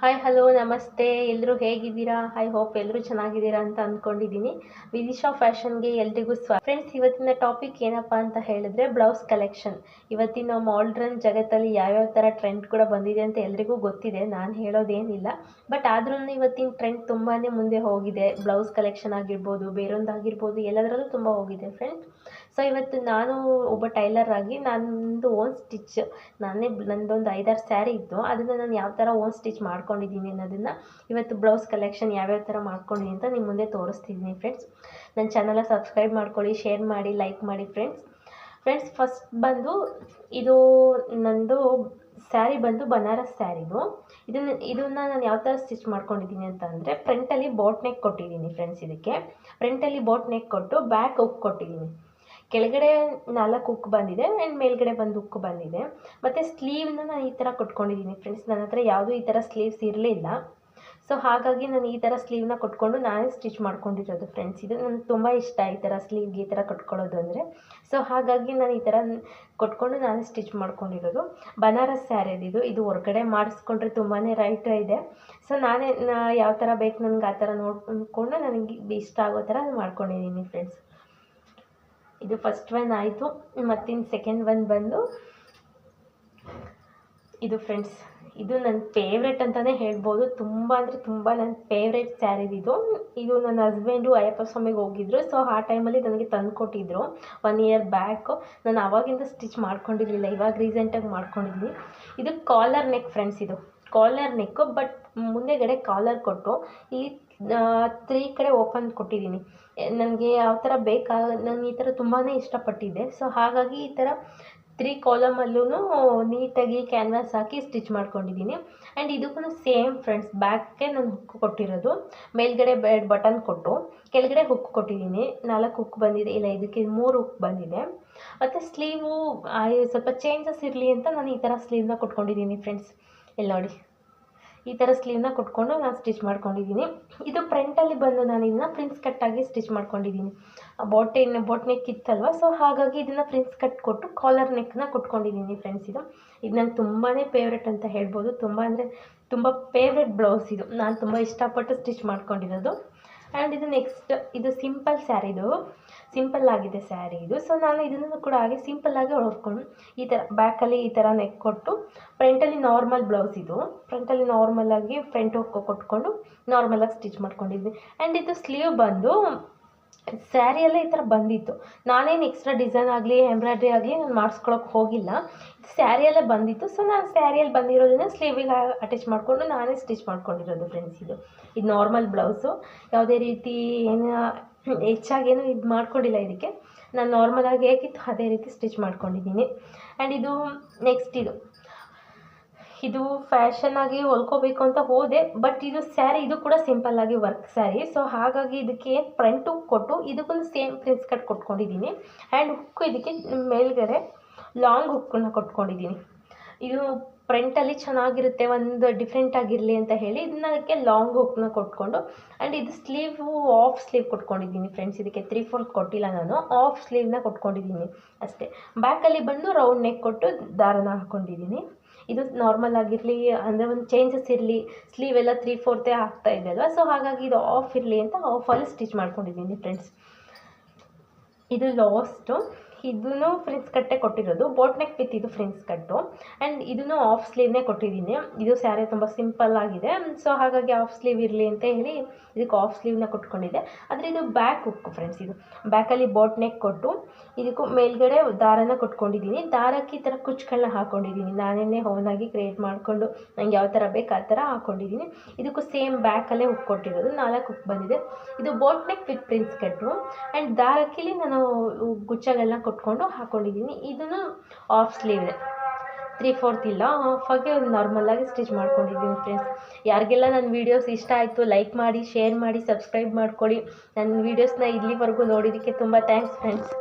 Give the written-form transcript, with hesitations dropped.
Hi hello ನಮಸ್ತೆ ಎಲ್ಲರೂ ಹೇಗಿದ್ದೀರಾ? ಐ ಹೋಪ್ ಎಲ್ಲರೂ ಚೆನ್ನಾಗಿದ್ದೀರಾ ಅಂತ ಅಂದ್ಕೊಂಡಿದ್ದೀನಿ. ವಿದಿಶಾ ಫ್ಯಾಷನ್ಗೆ ಎಲ್ರಿಗೂ ಫ್ರೆಂಡ್ಸ್, ಇವತ್ತಿನ ಟಾಪಿಕ್ ಏನಪ್ಪ ಅಂತ ಹೇಳಿದ್ರೆ ಬ್ಲೌಸ್ ಕಲೆಕ್ಷನ್. ಇವತ್ತಿನ ಮಾಡ್ರನ್ ಜಗತ್ತಲ್ಲಿ ಯಾವ್ಯಾವ ಥರ ಟ್ರೆಂಡ್ ಕೂಡ ಬಂದಿದೆ ಅಂತ ಎಲ್ರಿಗೂ ಗೊತ್ತಿದೆ, ನಾನು ಹೇಳೋದೇನಿಲ್ಲ. ಬಟ್ ಆದ್ರೂ ಇವತ್ತಿನ ಟ್ರೆಂಡ್ ತುಂಬಾ ಮುಂದೆ ಹೋಗಿದೆ. ಬ್ಲೌಸ್ ಕಲೆಕ್ಷನ್ ಆಗಿರ್ಬೋದು, ಬೇರೊಂದಾಗಿರ್ಬೋದು, ಎಲ್ಲದರಲ್ಲೂ ತುಂಬ ಹೋಗಿದೆ ಫ್ರೆಂಡ್ಸ್. ಸೊ ಇವತ್ತು ನಾನು ಒಬ್ಬ ಟೈಲರ್ ಆಗಿ ನಂದು ಓನ್ ಸ್ಟಿಚ್, ನಂದೊಂದು 5-6 ಸ್ಯಾರಿ ಇತ್ತು, ಅದನ್ನು ನಾನು ಯಾವ ಥರ ಓನ್ ಸ್ಟಿಚ್ ಮಾಡ್ಕೊಂಡಿದ್ದೀನಿ ಅನ್ನೋದನ್ನು ಇವತ್ತು ಬ್ಲೌಸ್ ಕಲೆಕ್ಷನ್ ಯಾವ್ಯಾವ ಥರ ಮಾಡ್ಕೊಂಡಿದ್ದೀನಿ ಅಂತ ನಿಮ್ಮ ಮುಂದೆ ತೋರಿಸ್ತಿದ್ದೀನಿ ಫ್ರೆಂಡ್ಸ್. ನನ್ನ ಚಾನಲ್ನ ಸಬ್ಸ್ಕ್ರೈಬ್ ಮಾಡ್ಕೊಳ್ಳಿ, ಶೇರ್ ಮಾಡಿ, ಲೈಕ್ ಮಾಡಿ ಫ್ರೆಂಡ್ಸ್. ಫಸ್ಟ್ ಬಂದು ಇದು ನಂದು ಸ್ಯಾರಿ ಬಂದು ಬನಾರಸ್ ಸ್ಯಾರಿದು. ಇದನ್ನು ನಾನು ಯಾವ ಥರ ಸ್ಟಿಚ್ ಮಾಡ್ಕೊಂಡಿದ್ದೀನಿ ಅಂತ ಅಂದರೆ, ಫ್ರಂಟಲ್ಲಿ ಬೋಟ್ ನೆಕ್ ಕೊಟ್ಟಿದ್ದೀನಿ ಫ್ರೆಂಡ್ಸ್. ಇದಕ್ಕೆ ಫ್ರಂಟಲ್ಲಿ ಬೋಟ್ ನೆಕ್ ಕೊಟ್ಟು ಬ್ಯಾಕ್ ಹುಕ್ ಕೊಟ್ಟಿದ್ದೀನಿ. ಕೆಳಗಡೆ 4 ಹುಕ್ ಬಂದಿದೆ ಆ್ಯಂಡ್ ಮೇಲ್ಗಡೆ ಒಂದು ಹುಕ್ ಬಂದಿದೆ. ಮತ್ತು ಸ್ಲೀವ್ನ ನಾನು ಈ ಥರ ಕೊಟ್ಕೊಂಡಿದ್ದೀನಿ ಫ್ರೆಂಡ್ಸ್. ನನ್ನ ಹತ್ರ ಯಾವುದೂ ಈ ಥರ ಸ್ಲೀವ್ಸ್ ಇರಲಿಲ್ಲ. ಸೊ ಹಾಗಾಗಿ ನಾನು ಈ ಥರ ಸ್ಲೀವ್ನ ಕೊಟ್ಕೊಂಡು ನಾನೇ ಸ್ಟಿಚ್ ಮಾಡ್ಕೊಂಡಿರೋದು ಫ್ರೆಂಡ್ಸ್. ಇದು ನನಗೆ ತುಂಬ ಇಷ್ಟ, ಈ ಥರ ಸ್ಲೀವ್ಗೆ ಈ ಥರ ಕಟ್ಕೊಳ್ಳೋದು ಅಂದರೆ. ಸೊ ಹಾಗಾಗಿ ನಾನು ಈ ಥರ ಕೊಟ್ಕೊಂಡು ನಾನೇ ಸ್ಟಿಚ್ ಮಾಡ್ಕೊಂಡಿರೋದು. ಬನಾರಸ್ ಸ್ಯಾರಿ ಇದು ಹೊರಗಡೆ ಮಾಡಿಸ್ಕೊಂಡ್ರೆ ತುಂಬಾ ರೈಟ್ ಇದೆ. ಸೊ ನಾನೇ ಯಾವ ಥರ ಬೇಕು ನನಗೆ ಆ ಥರ ನೋಡಿಕೊಂಡು ನನಗೆ ಇಷ್ಟ ಆಗೋ ಥರ ಮಾಡ್ಕೊಂಡಿದ್ದೀನಿ ಫ್ರೆಂಡ್ಸ್. ಇದು ಫಸ್ಟ್ ಒನ್ ಆಯಿತು. ಮತ್ತಿನ್ನು ಸೆಕೆಂಡ್ ಒನ್ ಬಂದು ಇದು ಫ್ರೆಂಡ್ಸ್. ಇದು ನನ್ನ ಫೇವ್ರೆಟ್ ಅಂತಲೇ ಹೇಳ್ಬೋದು. ತುಂಬ ಅಂದರೆ ತುಂಬ ನನ್ನ ಫೇವ್ರೆಟ್ ಸ್ಯಾರಿ ಇದು ನನ್ನ ಹಸ್ಬೆಂಡು ಅಯ್ಯಪ್ಪ ಸ್ವಾಮಿಗೆ ಹೋಗಿದ್ರು. ಸೊ ಆ ಟೈಮಲ್ಲಿ ನನಗೆ ತಂದು ಕೊಟ್ಟಿದ್ರು 1 ಇಯರ್ ಬ್ಯಾಕು. ನಾನು ಆವಾಗಿಂದ ಸ್ಟಿಚ್ ಮಾಡ್ಕೊಂಡಿರಲಿಲ್ಲ, ಇವಾಗ ರೀಸೆಂಟಾಗಿ ಮಾಡ್ಕೊಂಡಿದ್ದೀನಿ. ಇದು ಕಾಲರ್ ನೆಕ್ ಫ್ರೆಂಡ್ಸ್. ಇದು ಕಾಲರ್ ನೆಕ್ಕು, ಬಟ್ ಮುಂದೆಗಡೆ ಕಾಲರ್ ಕೊಟ್ಟು ಈ 3 ಕಡೆ ಓಪನ್ ಕೊಟ್ಟಿದ್ದೀನಿ. ನನಗೆ ಯಾವ ಥರ ನಾನು ಈ ಥರ ತುಂಬಾ ಇಷ್ಟಪಟ್ಟಿದ್ದೆ. ಸೊ ಹಾಗಾಗಿ ಈ ಥರ 3 ಕಾಲಮಲ್ಲೂ ನೀಟಾಗಿ ಕ್ಯಾನ್ವಾಸ್ ಹಾಕಿ ಸ್ಟಿಚ್ ಮಾಡ್ಕೊಂಡಿದ್ದೀನಿ. ಆ್ಯಂಡ್ ಇದಕ್ಕೂ ಸೇಮ್ ಫ್ರೆಂಡ್ಸ್, ಬ್ಯಾಕ್ಗೆ ನಾನು ಹುಕ್ ಕೊಟ್ಟಿರೋದು. ಮೇಲ್ಗಡೆ ಬಟನ್ ಕೊಟ್ಟು ಕೆಳಗಡೆ ಹುಕ್ ಕೊಟ್ಟಿದ್ದೀನಿ. 4 ಹುಕ್ ಬಂದಿದೆ, ಇಲ್ಲ ಇದಕ್ಕೆ 3 ಹುಕ್ ಬಂದಿದೆ. ಮತ್ತು ಸ್ಲೀವು ಸ್ವಲ್ಪ ಚೇಂಜಸ್ ಇರಲಿ ಅಂತ ನಾನು ಈ ಥರ ಸ್ಲೀವ್ನ ಕೊಟ್ಕೊಂಡಿದ್ದೀನಿ ಫ್ರೆಂಡ್ಸ್. ಇಲ್ಲಿ ನೋಡಿ, ಈ ಥರ ಸ್ಲೀವ್ನ ಕೊಟ್ಕೊಂಡು ನಾನು ಸ್ಟಿಚ್ ಮಾಡ್ಕೊಂಡಿದ್ದೀನಿ. ಇದು ಫ್ರಂಟಲ್ಲಿ ಬಂದು ನಾನು ಇದನ್ನು ಪ್ರಿನ್ಸ್ ಕಟ್ಟಾಗಿ ಸ್ಟಿಚ್ ಮಾಡ್ಕೊಂಡಿದ್ದೀನಿ. ಬೋಟ್ ನೆಕ್ ಇತ್ತಲ್ವ, ಸೊ ಹಾಗಾಗಿ ಇದನ್ನು ಪ್ರಿನ್ಸ್ ಕಟ್ ಕೊಟ್ಟು ಕಾಲರ್ ನೆಕ್ನ ಕೊಟ್ಕೊಂಡಿದ್ದೀನಿ ಫ್ರೆಂಡ್ಸ್. ಇದು ನಂಗೆ ತುಂಬಾ ಫೇವ್ರೆಟ್ ಅಂತ ಹೇಳ್ಬೋದು. ತುಂಬ ಅಂದರೆ ತುಂಬ ಫೇವ್ರೆಟ್ ಬ್ಲೌಸ್ ಇದು. ನಾನು ತುಂಬ ಇಷ್ಟಪಟ್ಟು ಸ್ಟಿಚ್ ಮಾಡ್ಕೊಂಡಿರೋದು. ಆ್ಯಂಡ್ ಇದು ನೆಕ್ಸ್ಟ್, ಇದು ಸಿಂಪಲ್ ಸ್ಯಾರಿದು, ಸಿಂಪಲ್ ಆಗಿದೆ ಸ್ಯಾರಿ ಇದು. ಸೊ ನಾನು ಇದನ್ನು ಕೂಡ ಹಾಗೆ ಸಿಂಪಲ್ಲಾಗಿ ಹೊಡ್ಕೊಂಡು ಈ ಥರ ಬ್ಯಾಕಲ್ಲಿ ಈ ಥರ ನೆಕ್ ಕೊಟ್ಟು, ಫ್ರಂಟಲ್ಲಿ ನಾರ್ಮಲ್ ಬ್ಲೌಸ್ ಇದು. ಫ್ರಂಟಲ್ಲಿ ನಾರ್ಮಲಾಗಿ ಫ್ರಂಟ್ ಹುಕ್ ಕೊಟ್ಕೊಂಡು ನಾರ್ಮಲಾಗಿ ಸ್ಟಿಚ್ ಮಾಡ್ಕೊಂಡಿದ್ವಿ. ಆ್ಯಂಡ್ ಇದು ಸ್ಲೀವ್ ಬಂದು ಸ್ಯಾರಿಯಲ್ಲೇ ಈ ಥರ ಬಂದಿತ್ತು. ನಾನೇನು ಎಕ್ಸ್ಟ್ರಾ ಡಿಸೈನ್ ಆಗಲಿ ಎಂಬ್ರಾಯ್ಡ್ರಿ ಆಗಲಿ ನಾನು ಮಾಡಿಸ್ಕೊಳಕ್ಕೆ ಹೋಗಿಲ್ಲ, ಸ್ಯಾರಿಯಲ್ಲೇ ಬಂದಿತ್ತು. ಸೊ ನಾನು ಸ್ಯಾರಿಯಲ್ಲಿ ಬಂದಿರೋದನ್ನ ಸ್ಲೀವಿಗೆ ಅಟ್ಯಾಚ್ ಮಾಡಿಕೊಂಡು ನಾನೇ ಸ್ಟಿಚ್ ಮಾಡ್ಕೊಂಡಿರೋದು ಫ್ರೆಂಡ್ಸ್. ಇದು ನಾರ್ಮಲ್ ಬ್ಲೌಸು, ಯಾವುದೇ ರೀತಿ ಏನು ಹೆಚ್ಚಾಗೇನು ಇದು ಮಾಡ್ಕೊಂಡಿಲ್ಲ. ಇದಕ್ಕೆ ನಾನು ನಾರ್ಮಲಾಗಿ ಹೇಗಿತ್ತು ಅದೇ ರೀತಿ ಸ್ಟಿಚ್ ಮಾಡ್ಕೊಂಡಿದ್ದೀನಿ. ಆ್ಯಂಡ್ ಇದು ನೆಕ್ಸ್ಟ್, ಇದು ಫ್ಯಾಷನ್ನಾಗಿ ಹೊಲ್ಕೋಬೇಕು ಅಂತ ಹೋದೆ, ಬಟ್ ಇದು ಸ್ಯಾರಿ ಇದು ಕೂಡ ಸಿಂಪಲ್ಲಾಗಿ ವರ್ಕ್ ಸ್ಯಾರಿ. ಸೊ ಹಾಗಾಗಿ ಇದಕ್ಕೆ ಫ್ರಂಟ್ ಹುಕ್ ಕೊಟ್ಟು ಇದಕ್ಕೂ ಸೇಮ್ ಪ್ರಿನ್ಸ್ ಕಟ್ ಕೊಟ್ಕೊಂಡಿದ್ದೀನಿ. ಆ್ಯಂಡ್ ಹುಕ್ಕು ಇದಕ್ಕೆ ಮೇಲ್ಗಡೆ ಲಾಂಗ್ ಹುಕ್ಕನ್ನು ಕೊಟ್ಕೊಂಡಿದ್ದೀನಿ. ಇದು ಫ್ರಂಟಲ್ಲಿ ಚೆನ್ನಾಗಿರುತ್ತೆ, ಒಂದು ಡಿಫ್ರೆಂಟ್ ಆಗಿರಲಿ ಅಂತ ಹೇಳಿ ಇದಕ್ಕೆ ಲಾಂಗ್ ಹುಕ್ನ ಕೊಟ್ಕೊಂಡು. ಆ್ಯಂಡ್ ಇದು ಸ್ಲೀವು ಆಫ್ ಸ್ಲೀವ್ ಕೊಟ್ಕೊಂಡಿದ್ದೀನಿ ಫ್ರೆಂಡ್ಸ್. ಇದಕ್ಕೆ 3/4 ಕೊಟ್ಟಿಲ್ಲ, ನಾನು ಆಫ್ ಸ್ಲೀವ್ನ ಕೊಟ್ಕೊಂಡಿದ್ದೀನಿ ಅಷ್ಟೇ. ಬ್ಯಾಕಲ್ಲಿ ಬಂದು ರೌಂಡ್ ನೆಕ್ ಕೊಟ್ಟು ದಾರನ ಹಾಕ್ಕೊಂಡಿದ್ದೀನಿ. ಇದು ನಾರ್ಮಲ್ ಆಗಿರಲಿ, ಅಂದರೆ ಒಂದು ಚೇಂಜಸ್ ಇರಲಿ, ಸ್ಲೀವ್ ಎಲ್ಲ 3/4 ಆಗ್ತಾ ಇದೆ ಅಲ್ವಾ. ಸೊ ಹಾಗಾಗಿ ಇದು ಆಫ್ ಇರಲಿ ಅಂತ ಆಫಲ್ಲಿ ಸ್ಟಿಚ್ ಮಾಡ್ಕೊಂಡಿದ್ದೀನಿ ಫ್ರೆಂಡ್ಸ್. ಇದು ಲಾಸ್ಟು, ಇದೂ ಫ್ರಿನ್ಸ್ ಕಟ್ಟೆ ಕೊಟ್ಟಿರೋದು, ಬೋಟ್ ನೆಕ್ ವಿತ್ ಇದು ಫ್ರಿನ್ಸ್ ಕಟ್ಟು. ಆ್ಯಂಡ್ ಇದೂ ಆಫ್ ಸ್ಲೀವ್ನೇ ಕೊಟ್ಟಿದ್ದೀನಿ. ಇದು ಸ್ಯಾರಿ ತುಂಬ ಸಿಂಪಲ್ ಆಗಿದೆ, ಸೊ ಹಾಗಾಗಿ ಆಫ್ ಸ್ಲೀವ್ ಇರಲಿ ಅಂತ ಹೇಳಿ ಇದಕ್ಕೆ ಆಫ್ ಸ್ಲೀವ್ನ ಕೊಟ್ಕೊಂಡಿದ್ದೆ. ಆದರೆ ಇದು ಬ್ಯಾಕ್ ಹುಕ್ ಫ್ರೆಂಡ್ಸ್. ಇದು ಬ್ಯಾಕಲ್ಲಿ ಬೋಟ್ ನೆಕ್ ಕೊಟ್ಟು ಇದಕ್ಕೂ ಮೇಲ್ಗಡೆ ದಾರನ ಕೊಟ್ಕೊಂಡಿದ್ದೀನಿ. ದಾರಕ್ಕೆ ಈ ಥರ ಕುಚ್ಚುಗಳನ್ನ ಹಾಕ್ಕೊಂಡಿದ್ದೀನಿ. ನಾನೇ ಓನಾಗಿ ಕ್ರಿಯೇಟ್ ಮಾಡಿಕೊಂಡು ನಂಗೆ ಯಾವ ಥರ ಬೇಕು ಆ ಥರ ಹಾಕ್ಕೊಂಡಿದ್ದೀನಿ. ಇದಕ್ಕೂ ಸೇಮ್ ಬ್ಯಾಕಲ್ಲೇ ಹುಕ್ ಕೊಟ್ಟಿರೋದು, 4 ಹುಕ್ ಬಂದಿದೆ. ಇದು ಬೋಟ್ ನೆಕ್ ವಿತ್ ಪ್ರಿನ್ಸ್ ಕಟ್ಟು. ಆ್ಯಂಡ್ ದಾರಕ್ಕಿಲ್ಲಿ ನಾನು ಗುಚ್ಚಗಳನ್ನ ಕೊಟ್ಕೊಂಡು ಹಾಕ್ಕೊಂಡಿದ್ದೀನಿ. ಇದನ್ನು ಆಫ್ ಸ್ಲೀವ್ ಇದೆ, 3/4 ಇಲ್ಲ, ಆಫಾಗಿ ನಾರ್ಮಲಾಗಿ ಸ್ಟಿಚ್ ಮಾಡ್ಕೊಂಡಿದ್ದೀನಿ ಫ್ರೆಂಡ್ಸ್. ಯಾರಿಗೆಲ್ಲ ನನ್ನ ವೀಡಿಯೋಸ್ ಇಷ್ಟ ಆಯಿತು ಲೈಕ್ ಮಾಡಿ, ಶೇರ್ ಮಾಡಿ, ಸಬ್ಸ್ಕ್ರೈಬ್ ಮಾಡ್ಕೊಳ್ಳಿ. ನನ್ನ ವೀಡಿಯೋಸ್ನ ಇಲ್ಲಿವರೆಗೂ ನೋಡಿದ್ದಕ್ಕೆ ತುಂಬ ಥ್ಯಾಂಕ್ಸ್ ಫ್ರೆಂಡ್ಸ್.